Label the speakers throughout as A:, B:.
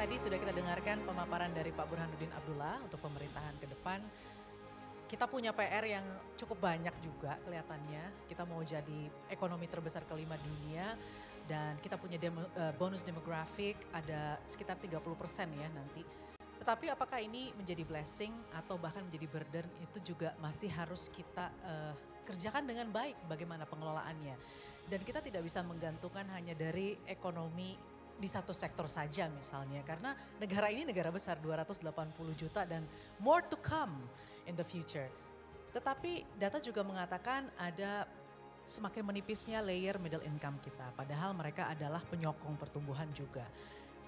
A: tadi sudah kita dengarkan pemaparan dari Pak Burhanuddin Abdullah untuk pemerintahan ke depan. Kita punya PR yang cukup banyak juga kelihatannya. Kita mau jadi ekonomi terbesar kelima dunia dan kita punya bonus demografik ada sekitar 30% ya nanti. Tetapi apakah ini menjadi blessing atau bahkan menjadi burden itu juga masih harus kita kerjakan dengan baik bagaimana pengelolaannya. Dan kita tidak bisa menggantungkan hanya dari ekonomi di satu sektor saja misalnya. Karena negara ini negara besar 280 juta dan more to come in the future. Tetapi data juga mengatakan ada semakin menipisnya layer middle income kita. Padahal mereka adalah penyokong pertumbuhan juga.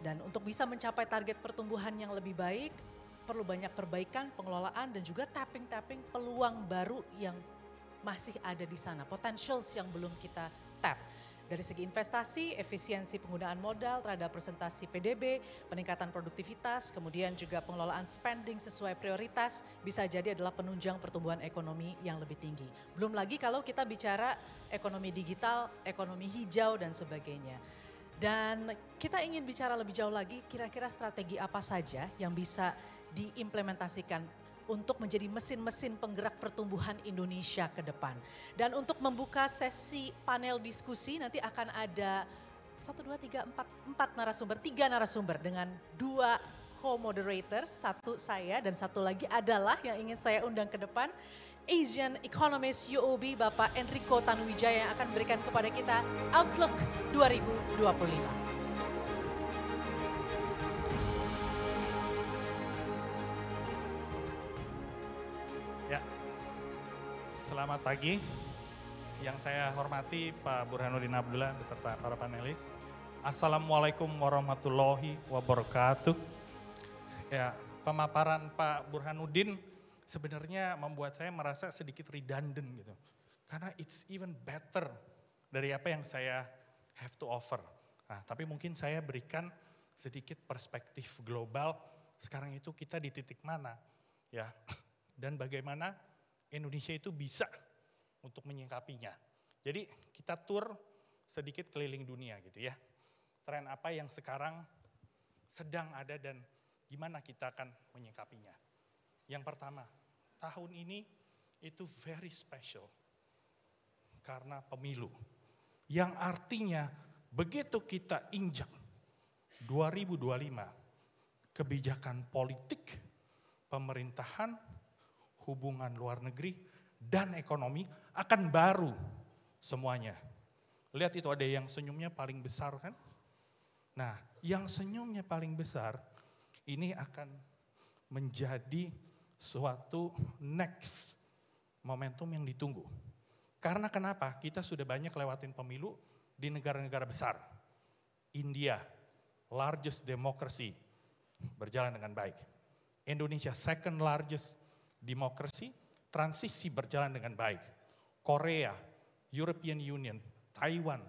A: Dan untuk bisa mencapai target pertumbuhan yang lebih baik, perlu banyak perbaikan, pengelolaan dan juga tapping peluang baru yang masih ada di sana. Potentials yang belum kita tap. Dari segi investasi, efisiensi penggunaan modal terhadap presentasi PDB, peningkatan produktivitas, kemudian juga pengelolaan spending sesuai prioritas bisa jadi adalah penunjang pertumbuhan ekonomi yang lebih tinggi. Belum lagi kalau kita bicara ekonomi digital, ekonomi hijau dan sebagainya. Dan kita ingin bicara lebih jauh lagi kira-kira strategi apa saja yang bisa diimplementasikan untuk menjadi mesin-mesin penggerak pertumbuhan Indonesia ke depan. Dan untuk membuka sesi panel diskusi nanti akan ada 4 narasumber, 3 narasumber dengan 2 co-moderators, satu saya dan satu lagi adalah yang ingin saya undang ke depan, Asian Economist UOB Bapak Enrico Tanuwijaya yang akan memberikan kepada kita Outlook 2025.
B: Selamat pagi, yang saya hormati Pak Burhanuddin Abdullah beserta para panelis. Assalamualaikum warahmatullahi wabarakatuh. Ya, pemaparan Pak Burhanuddin sebenarnya membuat saya merasa sedikit redundant gitu. Karena it's even better dari apa yang saya have to offer. Nah, tapi mungkin saya berikan sedikit perspektif global, sekarang itu kita di titik mana ya, dan bagaimana Indonesia itu bisa untuk menyikapinya. Jadi kita tur sedikit keliling dunia gitu ya. Tren apa yang sekarang sedang ada dan gimana kita akan menyikapinya. Yang pertama, tahun ini itu very special karena pemilu. Yang artinya begitu kita injak 2025, kebijakan politik, pemerintahan, hubungan luar negeri, dan ekonomi akan baru semuanya. Lihat itu ada yang senyumnya paling besar kan? Nah, yang senyumnya paling besar ini akan menjadi suatu next momentum yang ditunggu. Karena kenapa? Kita sudah banyak lewatin pemilu di negara-negara besar. India, largest democracy, berjalan dengan baik. Indonesia, second largest demokrasi, transisi berjalan dengan baik. Korea, European Union, Taiwan,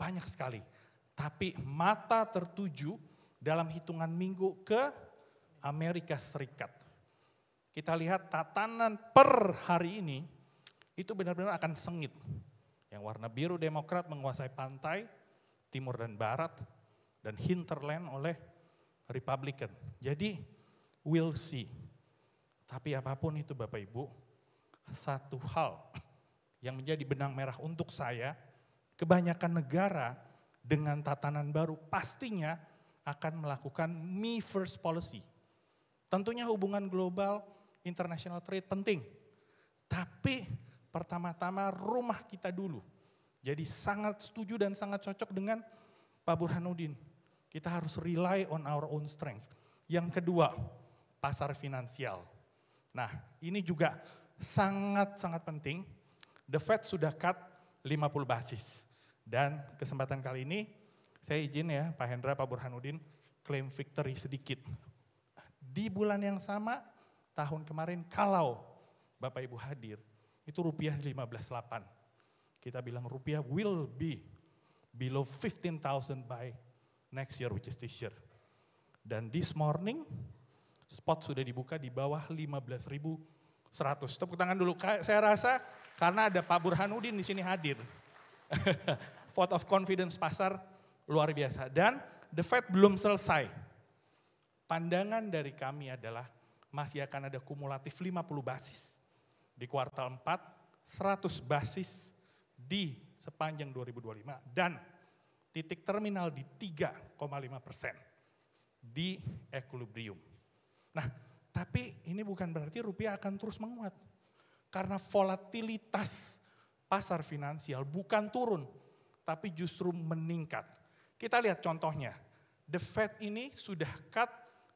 B: banyak sekali. Tapi mata tertuju dalam hitungan minggu ke Amerika Serikat. Kita lihat tatanan per hari ini, itu benar-benar akan sengit. Yang warna biru Demokrat menguasai pantai, timur dan barat, dan hinterland oleh Republican. Jadi, we'll see. Tapi apapun itu Bapak Ibu, satu hal yang menjadi benang merah untuk saya, kebanyakan negara dengan tatanan baru pastinya akan melakukan me first policy. Tentunya hubungan global, international trade penting. Tapi pertama-tama rumah kita dulu. Jadi sangat setuju dan sangat cocok dengan Pak Burhanuddin. Kita harus rely on our own strength. Yang kedua, pasar finansial. Nah, ini juga sangat-sangat penting. The Fed sudah cut 50 basis. Dan kesempatan kali ini saya izin ya Pak Hendra, Pak Burhanuddin claim victory sedikit. Di bulan yang sama tahun kemarin kalau Bapak Ibu hadir, itu rupiah 15.8. Kita bilang rupiah will be below 15,000 by next year which is this year. Dan this morning spot sudah dibuka di bawah 15.100. Tepuk tangan dulu. Saya rasa karena ada Pak Burhanuddin di sini hadir. Vote of confidence pasar luar biasa. Dan the Fed belum selesai. pandangan dari kami adalah masih akan ada kumulatif 50 basis di kuartal 4, 100 basis di sepanjang 2025 dan titik terminal di 3,5% di equilibrium. Nah, tapi ini bukan berarti rupiah akan terus menguat. Karena volatilitas pasar finansial bukan turun, tapi justru meningkat. Kita lihat contohnya, the Fed ini sudah cut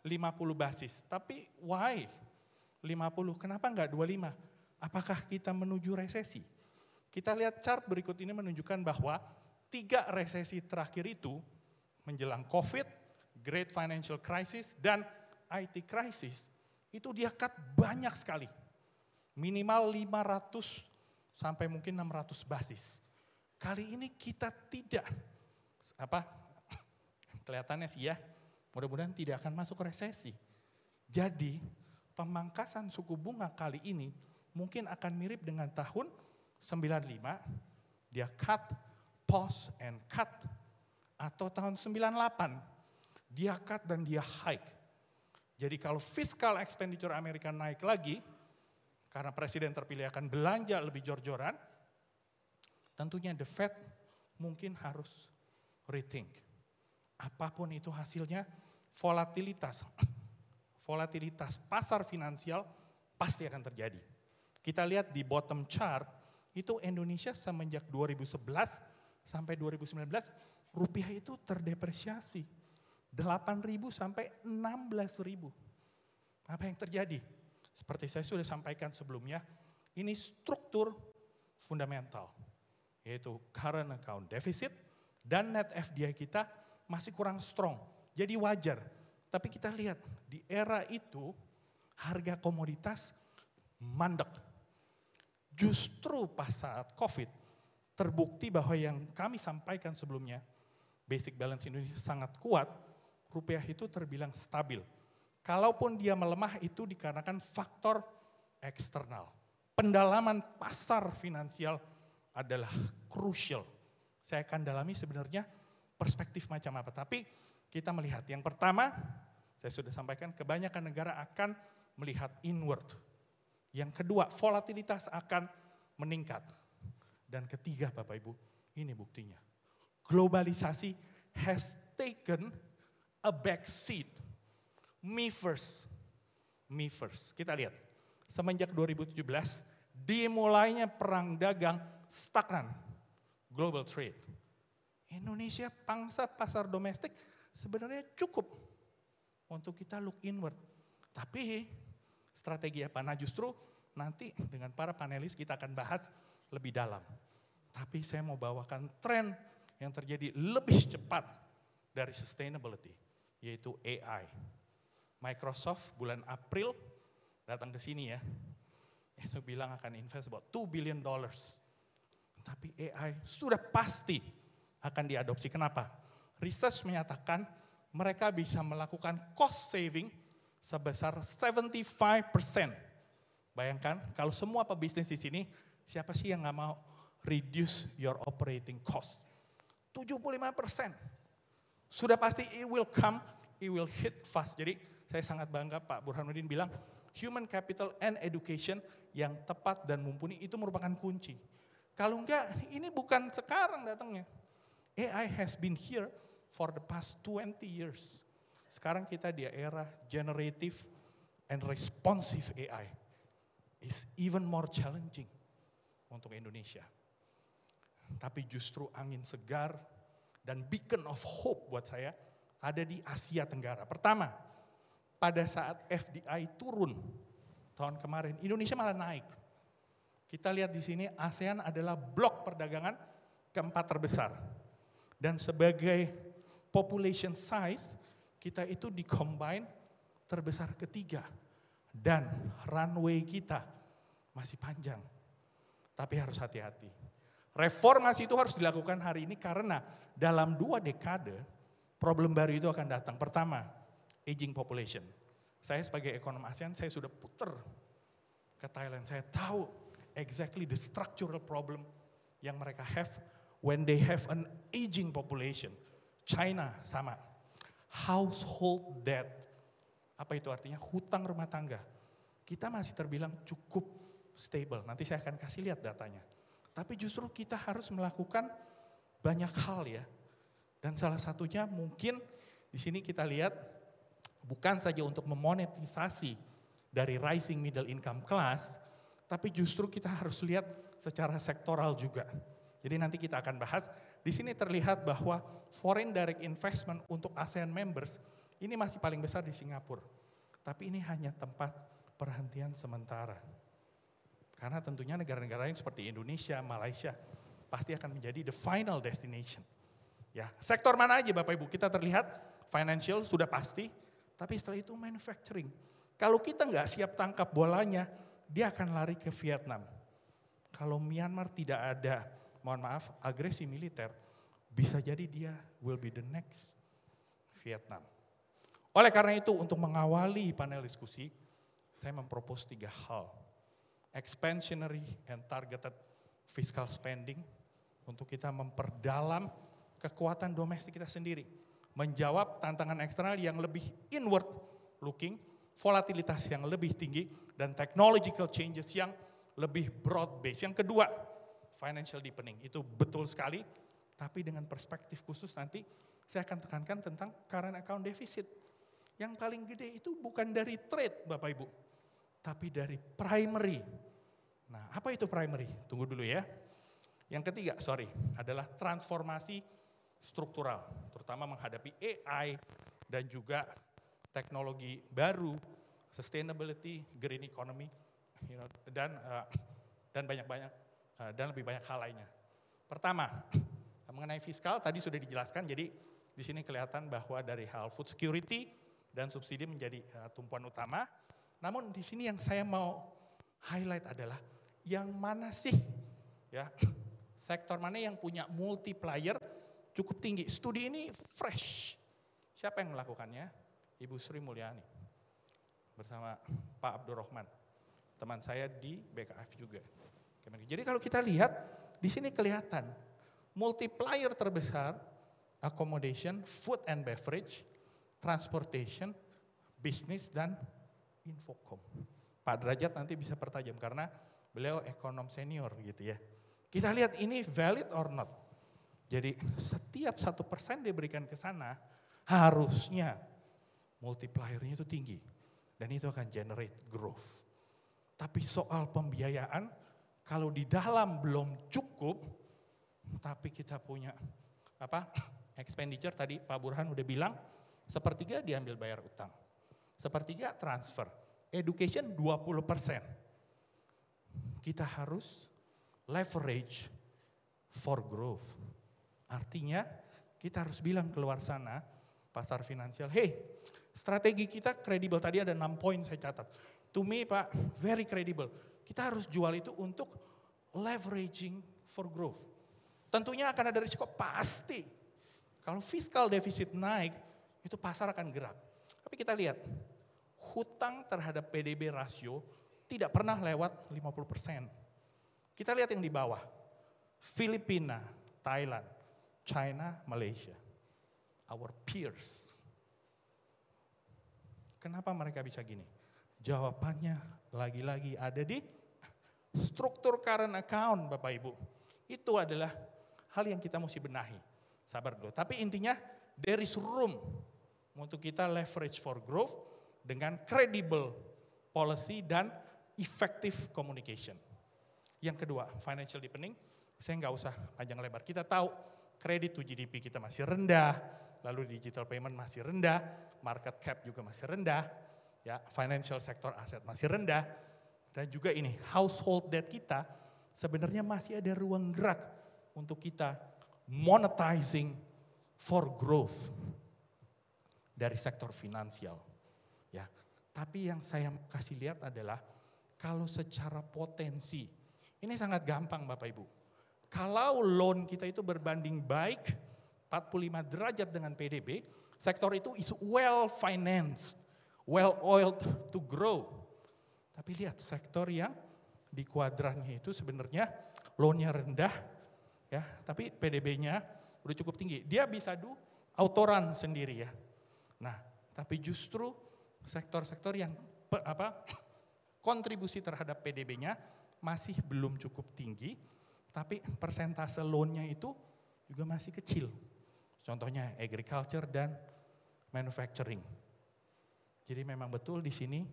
B: 50 basis, tapi why 50? Kenapa enggak 25? Apakah kita menuju resesi? Kita lihat chart berikut ini menunjukkan bahwa 3 resesi terakhir itu menjelang COVID, Great Financial Crisis, dan IT Crisis, itu dia cut banyak sekali. Minimal 500 sampai mungkin 600 basis. Kali ini kita tidak, kelihatannya sih ya, mudah-mudahan tidak akan masuk resesi. Jadi pemangkasan suku bunga kali ini mungkin akan mirip dengan tahun 95, dia cut, pause and cut. Atau tahun 98, dia cut dan dia hike. Jadi kalau fiscal expenditure Amerika naik lagi, karena presiden terpilih akan belanja lebih jor-joran, tentunya the Fed mungkin harus rethink. Apapun itu hasilnya, volatilitas pasar finansial pasti akan terjadi. Kita lihat di bottom chart, itu Indonesia semenjak 2011 sampai 2019, rupiah itu terdepresiasi. 8.000 sampai 16.000. Apa yang terjadi? Seperti saya sudah sampaikan sebelumnya, ini struktur fundamental, yaitu current account deficit dan net FDI kita masih kurang strong. Jadi wajar, tapi kita lihat di era itu harga komoditas mandek. Justru pas saat COVID terbukti bahwa yang kami sampaikan sebelumnya, basic balance Indonesia sangat kuat, rupiah itu terbilang stabil. Kalaupun dia melemah itu dikarenakan faktor eksternal. Pendalaman pasar finansial adalah crucial. Saya akan dalami sebenarnya perspektif macam apa. Tapi kita melihat yang pertama, saya sudah sampaikan kebanyakan negara akan melihat inward. Yang kedua, volatilitas akan meningkat. Dan ketiga Bapak Ibu, ini buktinya. Globalisasi has taken a back seat. Me first. Kita lihat, semenjak 2017, dimulainya perang dagang stagnan, global trade. Indonesia pangsa pasar domestik sebenarnya cukup untuk kita look inward. Tapi strategi apa? Nah justru nanti dengan para panelis kita akan bahas lebih dalam. Tapi saya mau bawakan tren yang terjadi lebih cepat dari sustainability, yaitu AI. Microsoft bulan April datang ke sini ya, itu bilang akan invest about $2 billion. Tapi AI sudah pasti akan diadopsi. Kenapa? Research menyatakan mereka bisa melakukan cost saving sebesar 75%. Bayangkan kalau semua pebisnis di sini, siapa sih yang nggak mau reduce your operating cost? 75%. Sudah pasti it will come, it will hit fast. Jadi saya sangat bangga Pak Burhanuddin bilang, human capital and education yang tepat dan mumpuni itu merupakan kunci. Kalau enggak, ini bukan sekarang datangnya. AI has been here for the past 20 years. Sekarang kita di era generative and responsive AI. Is even more challenging untuk Indonesia. Tapi justru angin segar dan beacon of hope buat saya ada di Asia Tenggara. Pertama, pada saat FDI turun tahun kemarin, Indonesia malah naik. Kita lihat di sini ASEAN adalah blok perdagangan keempat terbesar. Dan sebagai population size, kita itu di-combine terbesar ketiga. Dan runway kita masih panjang. Tapi harus hati-hati. Reformasi itu harus dilakukan hari ini karena dalam 2 dekade problem baru itu akan datang. Pertama, aging population. Saya sebagai ekonom ASEAN, saya sudah putar ke Thailand. Saya tahu exactly the structural problem yang mereka have when they have an aging population. China sama. Household debt Apa itu artinya? Hutang rumah tangga. Kita masih terbilang cukup stable. Nanti saya akan kasih lihat datanya. Tapi justru kita harus melakukan banyak hal ya. Dan salah satunya mungkin di sini kita lihat bukan saja untuk memonetisasi dari rising middle income class, tapi justru kita harus lihat secara sektoral juga. Jadi nanti kita akan bahas, di sini terlihat bahwa foreign direct investment untuk ASEAN members ini masih paling besar di Singapura. Tapi ini hanya tempat perhentian sementara. Karena tentunya negara-negara yang seperti Indonesia, Malaysia pasti akan menjadi the final destination. Ya, sektor mana aja Bapak Ibu, kita terlihat financial sudah pasti, tapi setelah itu manufacturing. Kalau kita nggak siap tangkap bolanya, dia akan lari ke Vietnam. Kalau Myanmar tidak ada, mohon maaf, agresi militer, bisa jadi dia will be the next Vietnam. Oleh karena itu, untuk mengawali panel diskusi, saya mempropos 3 hal. Expansionary and targeted fiscal spending, untuk kita memperdalam kekuatan domestik kita sendiri. Menjawab tantangan eksternal yang lebih inward looking, volatilitas yang lebih tinggi, dan technological changes yang lebih broad base. Yang kedua, financial deepening. Itu betul sekali, tapi dengan perspektif khusus nanti saya akan tekankan tentang current account deficit. Yang paling gede itu bukan dari trade Bapak Ibu, tapi dari primary. Nah, apa itu primary? Tunggu dulu ya. Yang ketiga, adalah transformasi struktural, terutama menghadapi AI dan juga teknologi baru, sustainability, green economy, dan lebih banyak hal lainnya. Pertama, mengenai fiskal tadi sudah dijelaskan, jadi di sini kelihatan bahwa dari hal food security dan subsidi menjadi tumpuan utama. Namun di sini yang saya mau highlight adalah yang mana sih ya sektor mana yang punya multiplier cukup tinggi. Studi ini fresh. Siapa yang melakukannya? Ibu Sri Mulyani bersama Pak Abdurrahman, teman saya di BKF juga. Jadi kalau kita lihat di sini kelihatan multiplier terbesar accommodation, food and beverage, transportation, bisnis dan infocom. Pak Derajat nanti bisa pertajam karena beliau ekonom senior gitu ya. Kita lihat ini valid or not. Jadi setiap 1% diberikan ke sana, harusnya multipliernya itu tinggi. Dan itu akan generate growth. Tapi soal pembiayaan, kalau di dalam belum cukup, tapi kita punya expenditure tadi Pak Burhan udah bilang, 1/3 diambil bayar utang. 1/3 transfer. Education 20%. Kita harus leverage for growth. Artinya kita harus bilang keluar sana, pasar finansial, hey strategi kita kredibel, tadi ada 6 poin saya catat. To me Pak, very credible. Kita harus jual itu untuk leveraging for growth. Tentunya akan ada risiko, pasti. Kalau fiscal deficit naik, itu pasar akan gerak. Tapi kita lihat, hutang terhadap PDB rasio tidak pernah lewat 50%. Kita lihat yang di bawah, Filipina, Thailand, China, Malaysia, our peers. Kenapa mereka bisa gini? Jawabannya lagi-lagi ada di struktur current account Bapak Ibu. Itu adalah hal yang kita mesti benahi. Sabar dulu. Tapi intinya there is room untuk kita leverage for growth dengan credible policy dan effective communication. Yang kedua, financial deepening. Saya nggak usah panjang lebar. Kita tahu kredit to GDP kita masih rendah, lalu digital payment masih rendah, market cap juga masih rendah, ya financial sector aset masih rendah, dan juga ini household debt kita sebenarnya masih ada ruang gerak untuk kita monetizing for growth dari sektor finansial. Ya, tapi yang saya kasih lihat adalah kalau secara potensi, ini sangat gampang Bapak Ibu. Kalau loan kita itu berbanding baik 45 derajat dengan PDB, sektor itu is well financed, well oiled to grow. Tapi lihat sektor yang di kuadrannya itu sebenarnya loan-nya rendah, ya, tapi PDB-nya udah cukup tinggi. Dia bisa do autoran sendiri ya. Nah, tapi justru sektor-sektor yang kontribusi terhadap PDB-nya masih belum cukup tinggi, tapi persentase loan-nya itu juga masih kecil. Contohnya agriculture dan manufacturing. Jadi memang betul di sini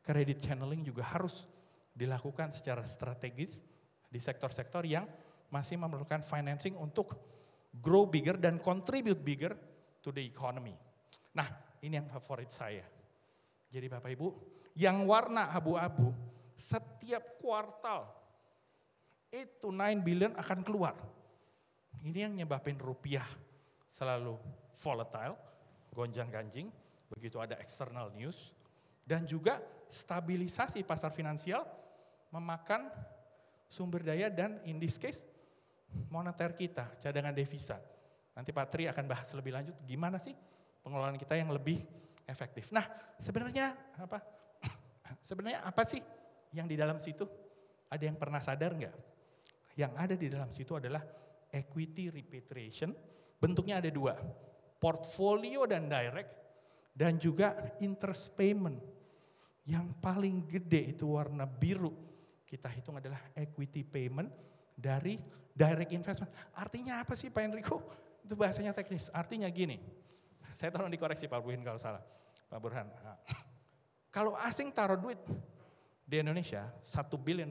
B: credit channeling juga harus dilakukan secara strategis di sektor-sektor yang masih memerlukan financing untuk grow bigger dan contribute bigger to the economy. Nah, ini yang favorit saya. Jadi Bapak Ibu, yang warna abu-abu setiap kuartal 8 to 9 billion akan keluar. Ini yang nyebabin rupiah selalu volatile, gonjang-ganjing, begitu ada external news, dan juga stabilisasi pasar finansial memakan sumber daya dan in this case moneter kita, cadangan devisa. Nanti Pak Tri akan bahas lebih lanjut gimana sih pengelolaan kita yang lebih efektif. Nah, sebenarnya apa sih yang di dalam situ? Ada yang pernah sadar nggak? Yang ada di dalam situ adalah equity repatriation. Bentuknya ada dua, portfolio dan direct, dan juga interest payment. Yang paling gede itu warna biru, kita hitung adalah equity payment dari direct investment. Artinya apa sih Pak Enrico? Itu bahasanya teknis, artinya gini, saya tolong dikoreksi Pak Burhan kalau salah. Pak Burhan, kalau asing taruh duit di Indonesia, $1 billion,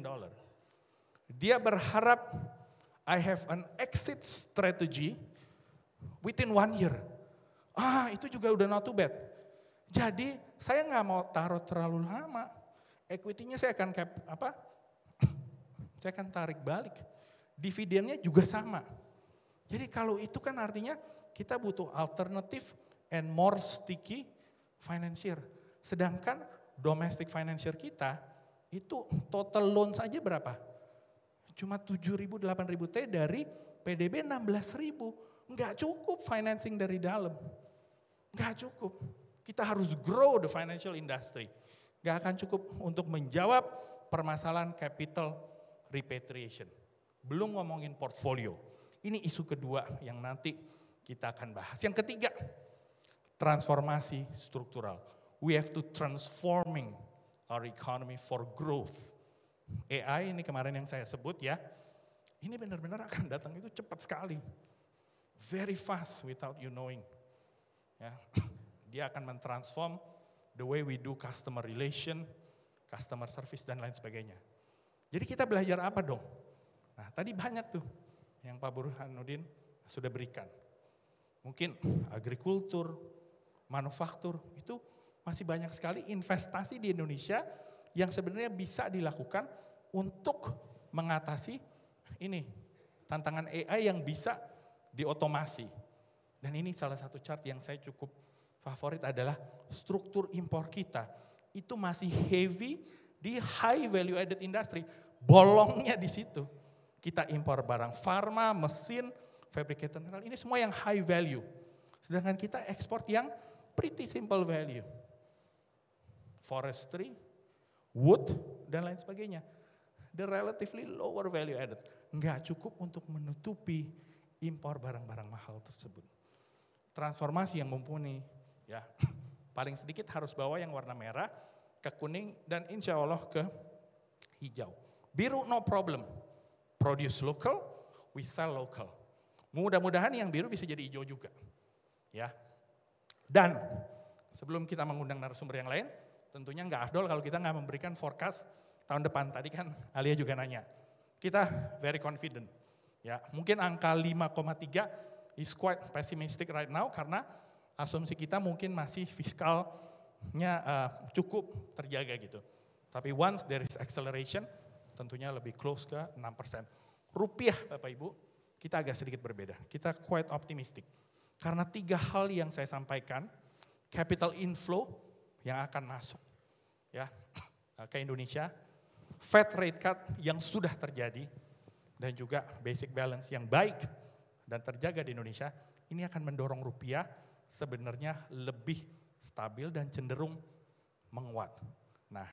B: dia berharap I have an exit strategy within 1 year. Itu juga udah not too bad. Jadi saya nggak mau taruh terlalu lama. Equity-nya saya akan saya akan tarik balik. Dividennya juga sama. Jadi kalau itu kan artinya kita butuh alternatif and more sticky financier. Sedangkan domestic financier kita itu total loan saja berapa? Cuma 7.000, 8.000 T dari PDB 16.000. Enggak cukup financing dari dalam. Enggak cukup. Kita harus grow the financial industry. Enggak akan cukup untuk menjawab permasalahan capital repatriation. Belum ngomongin portfolio. Ini isu kedua yang nanti kita akan bahas. Yang ketiga, transformasi struktural. We have to transforming our economy for growth. AI ini kemarin yang saya sebut ya, ini benar-benar akan datang itu cepat sekali. Very fast without you knowing. Ya, dia akan mentransform the way we do customer relation, customer service dan lain sebagainya. Jadi kita belajar apa dong? Nah tadi banyak tuh yang Pak Burhanuddin sudah berikan. Mungkin agrikultur, manufaktur, itu masih banyak sekali investasi di Indonesia yang sebenarnya bisa dilakukan untuk mengatasi ini tantangan AI yang bisa diotomasi. Dan ini salah satu chart yang saya cukup favorit adalah struktur impor kita itu masih heavy di high value added industry. Bolongnya di situ. Kita impor barang farma, mesin, fabricated metal, ini semua yang high value. Sedangkan kita ekspor yang pretty simple value. Forestry, wood, dan lain sebagainya. The relatively lower value added. Enggak cukup untuk menutupi impor barang-barang mahal tersebut. Transformasi yang mumpuni, ya paling sedikit harus bawa yang warna merah ke kuning dan insya Allah ke hijau. Biru no problem. Produce local, we sell local. Mudah-mudahan yang biru bisa jadi hijau juga. Ya. Dan sebelum kita mengundang narasumber yang lain, tentunya nggak afdol kalau kita nggak memberikan forecast tahun depan. Tadi kan Alia juga nanya. Kita very confident. Ya, mungkin angka 5,3 is quite pessimistic right now karena asumsi kita mungkin masih fiskalnya cukup terjaga gitu. Tapi once there is acceleration, tentunya lebih close ke 6%. Rupiah Bapak Ibu, kita agak sedikit berbeda. Kita quite optimistic. Karena 3 hal yang saya sampaikan, capital inflow yang akan masuk ya ke Indonesia, Fed rate cut yang sudah terjadi, dan juga basic balance yang baik dan terjaga di Indonesia, ini akan mendorong rupiah sebenarnya lebih stabil dan cenderung menguat. Nah,